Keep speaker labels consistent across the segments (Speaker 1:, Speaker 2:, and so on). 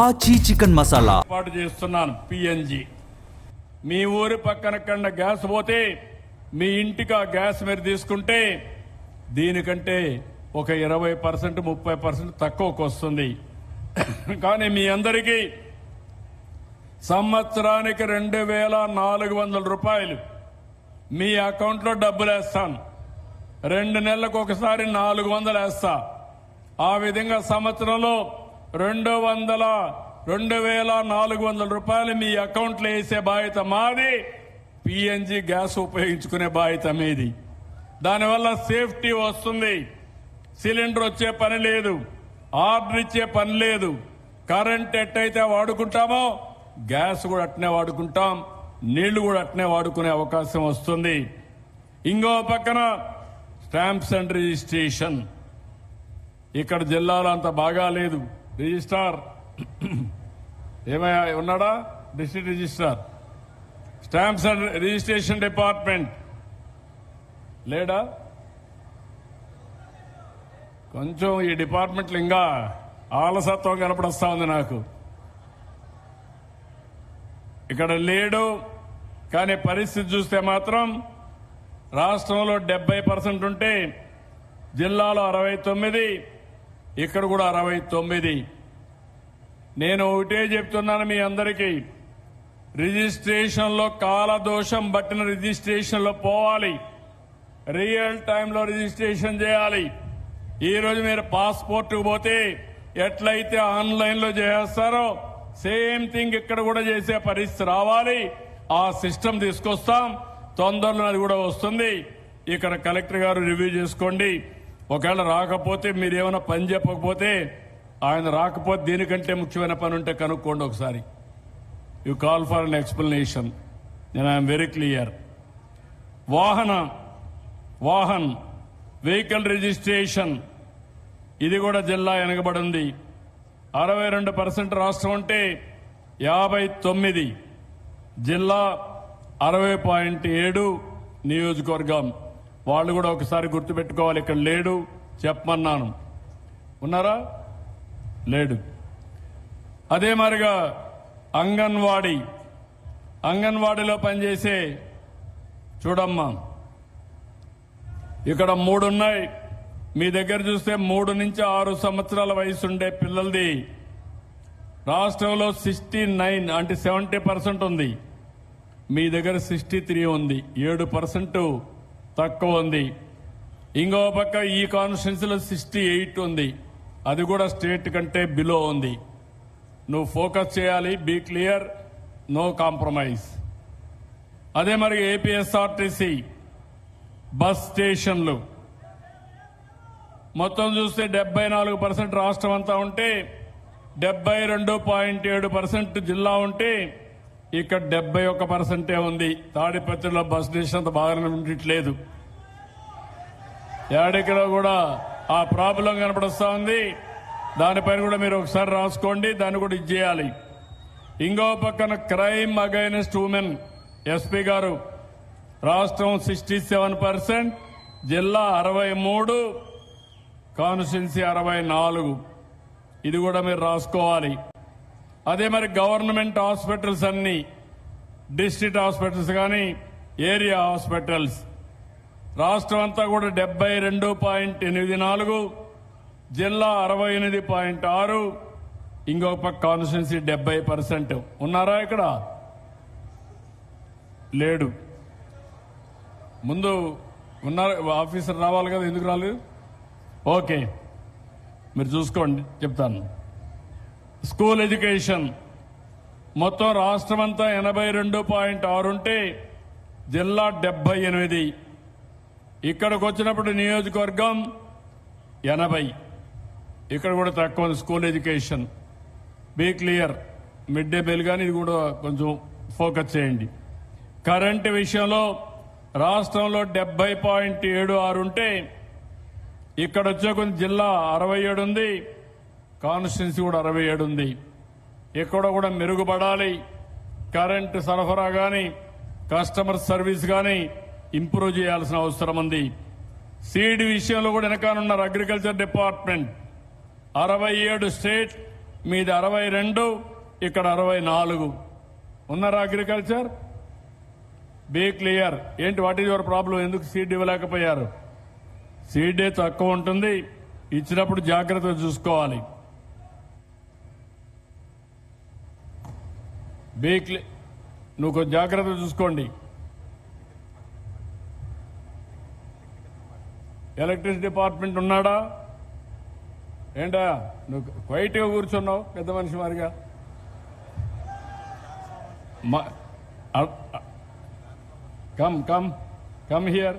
Speaker 1: ఆచి చికెన్ మసాలా
Speaker 2: ఏర్పాటు చేస్తున్నాను. పిఎన్జి మీ ఊరి పక్కన కన్నా గ్యాస్ పోతే మీ ఇంటికి ఆ గ్యాస్ మీరు తీసుకుంటే దీనికంటే ఒక 20% 30% తక్కువకు వస్తుంది. కానీ మీ అందరికీ సంవత్సరానికి 2400 రూపాయలు మీ అకౌంట్లో డబ్బులు వేస్తాను. 2 నెలలకు ఒకసారి 400 వేస్తా. ఆ విధంగా సంవత్సరంలో 2400 రూపాయలు మీ అకౌంట్లో వేసే బాధ్యత మాది. పిఎన్జి గ్యాస్ ఉపయోగించుకునే బాధ్యత మీది. దానివల్ల సేఫ్టీ వస్తుంది. సిలిండర్ వచ్చే పని లేదు, ఆర్డర్ ఇచ్చే పని లేదు. కరెంట్ ఎట్టయితే వాడుకుంటామో గ్యాస్ కూడా అట్నే వాడుకుంటాం, నీళ్లు కూడా అట్నే వాడుకునే అవకాశం వస్తుంది. ఇంకో పక్కన స్టాంప్స్ అండ్ రిజిస్ట్రేషన్. ఇక్కడ జిల్లాలో అంత బాగా లేదు. రిజిస్ట్రార్ ఏమయ్యా ఉన్నాడా? District registrar, stamps and registration department లేడా? కొంచెం ఈ డిపార్ట్మెంట్లు ఇంకా ఆలసత్వం కనపడొస్తా ఉంది నాకు. ఇక్కడ లేడు. కానీ పరిస్థితి చూస్తే మాత్రం రాష్ట్రంలో 70% ఉంటే జిల్లాలో 69, ఇక్కడ కూడా 69. నేను ఒకటే చెప్తున్నాను మీ అందరికీ, రిజిస్ట్రేషన్లో కాలదోషం బట్టిన రిజిస్ట్రేషన్లో పోవాలి. రియల్ టైంలో రిజిస్ట్రేషన్ చేయాలి. ఈ రోజు మీరు పాస్పోర్ట్ పోతే ఎట్లయితే ఆన్లైన్ లో చేస్తారో సేమ్ థింగ్ ఇక్కడ కూడా చేసే పరిస్థితి రావాలి. ఆ సిస్టమ్ తీసుకొస్తాం. తొందరలో అది కూడా వస్తుంది. ఇక్కడ కలెక్టర్ గారు రివ్యూ చేసుకోండి. ఒకవేళ రాకపోతే మీరు ఏమైనా పని చెప్పకపోతే, ఆయన రాకపోతే దీనికంటే ముఖ్యమైన పని ఉంటే కనుక్కోండి ఒకసారి. You call for an explanation. నేను I am very clear. Vahan vehicle registration ఇది కూడా జిల్లా వెనకబడి ఉంది. 62% రాష్ట్రం ఉంటే 59, జిల్లా 60.7 నియోజకవర్గం. వాళ్ళు కూడా ఒకసారి గుర్తుపెట్టుకోవాలి. ఇక్కడ లేడు చెప్పమన్నాను. ఉన్నారా? లేడు. అదే మరిగా అంగన్వాడీలో పనిచేసే చూడమ్మా, ఇక్కడ 3 ఉన్నాయి. మీ దగ్గర చూస్తే 3 నుంచి 6 సంవత్సరాల వయసు ఉండే పిల్లలది రాష్ట్రంలో 69 అంటే 70% ఉంది. మీ దగ్గర 63 ఉంది, 7% తక్కువ ఉంది. ఇంకో పక్క ఈ కాన్స్టిట్యున్సీలో 68 ఉంది. అది కూడా స్టేట్ కంటే బిలో ఉంది. నువ్వు ఫోకస్ చేయాలి. Be clear, no compromise. అదే మరి ఏపీఎస్ఆర్టీసీ బస్ స్టేషన్లు మొత్తం చూస్తే 74% రాష్ట్రం అంతా ఉంటే 72.7% జిల్లా ఉంటే ఇక్కడ 71% ఉంది. తాడిపత్రిలో బస్ స్టేషన్ అంత బాగానే ఉండట్లేదు. ఏడికలో కూడా ఆ ప్రాబ్లం కనపడొస్తా ఉంది. దానిపైన కూడా మీరు ఒకసారి రాసుకోండి. దాన్ని కూడా ఇచ్చేయాలి. ఇంకో పక్కన క్రైమ్ అగైనెస్ట్ ఉమెన్ ఎస్పీ గారు రాష్ట్రం 67%, జిల్లా 63, కాన్స్టిట్యున్సీ 64. ఇది కూడా మీరు రాసుకోవాలి. అదే మరి గవర్నమెంట్ హాస్పిటల్స్ అన్ని, డిస్ట్రిక్ట్ హాస్పిటల్స్ కానీ ఏరియా హాస్పిటల్స్ రాష్ట్రం అంతా కూడా 72.84, జిల్లా 68.6, ఇంకొక పక్క కాన్స్టిట్యున్సీ 70%. ఉన్నారా? ఇక్కడ లేడు. ముందు ఉన్నారు. ఆఫీసర్ రావాలి కదా, ఎందుకు రాలేదు? ఓకే, మీరు చూసుకోండి, చెప్తాను. స్కూల్ ఎడ్యుకేషన్ మొత్తం రాష్ట్రం అంతా 82.6 ఉంటే జిల్లా 78. ఇక్కడికి వచ్చినప్పుడు నియోజకవర్గం 80. ఇక్కడ కూడా తక్కువ ఉంది school education. Be clear. Mid day meal కానీ ఇది కూడా కొంచెం ఫోకస్ చేయండి. కరెంటు విషయంలో రాష్ట్రంలో 70.76 ఉంటే ఇక్కడ వచ్చే కొంచెం జిల్లా 67 ఉంది, కాన్స్టిట్యున్సీ కూడా 67 ఉంది. ఇక్కడ కూడా మెరుగుపడాలి. కరెంటు సరఫరా కానీ కస్టమర్ సర్వీస్ కానీ ఇంప్రూవ్ చేయాల్సిన అవసరం ఉంది. సీడ్ విషయంలో కూడా వెనకాలన్నారు అగ్రికల్చర్ డిపార్ట్మెంట్. 67 స్టేట్, మీది 62, ఇక్కడ 64. ఉన్నారా అగ్రికల్చర్? Be clear. ఏంటి, వాట్ ఈజ్ యువర్ ప్రాబ్లం? ఎందుకు సీడ్ ఇవ్వలేకపోయారు? సీడే తక్కువ ఉంటుంది, ఇచ్చినప్పుడు జాగ్రత్తగా చూసుకోవాలి. నువ్వు కొంచెం జాగ్రత్తగా చూసుకోండి. ఎలక్ట్రిసిటీ డిపార్ట్మెంట్ ఉన్నాడా? ఏంటా నువ్వు క్వైట్గా కూర్చున్నావు పెద్ద మనిషి మారిగా? Come here.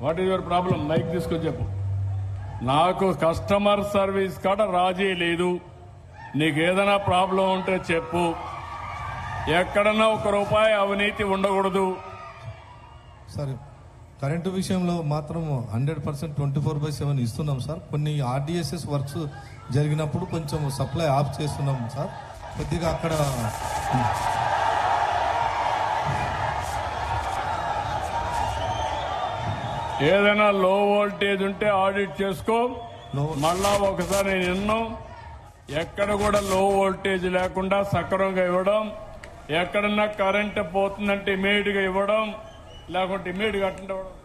Speaker 2: What is your problem? Mic తీసుకొని చెప్పు. నాకు కస్టమర్ సర్వీస్ కాడ రాజీ లేదు. నీకు ఏదైనా ప్రాబ్లం ఉంటే చెప్పు. ఎక్కడన్నా ₹1 అవినీతి ఉండకూడదు.
Speaker 3: సరే, కరెంటు విషయంలో మాత్రం 100% 24/7 ఇస్తున్నాం సార్. కొన్ని ఆర్డీఎస్ఎస్ వర్క్స్ జరిగినప్పుడు కొంచెం సప్లై ఆఫ్ చేస్తున్నాం సార్. కొద్దిగా అక్కడ
Speaker 2: ఏదైనా లో వోల్టేజ్ ఉంటే ఆడిట్ చేసుకో. మళ్ళా ఒకసారి నేను విన్నాను, ఎక్కడ కూడా లో వోల్టేజ్ లేకుండా సక్రమంగా ఇవ్వడం, ఎక్కడన్నా కరెంట్ పోతుందంటే ఇమీడియట్ గా ఇవ్వడం, లేకుంటే ఇమీడియట్ గా అటెండ్ అవ్వడం.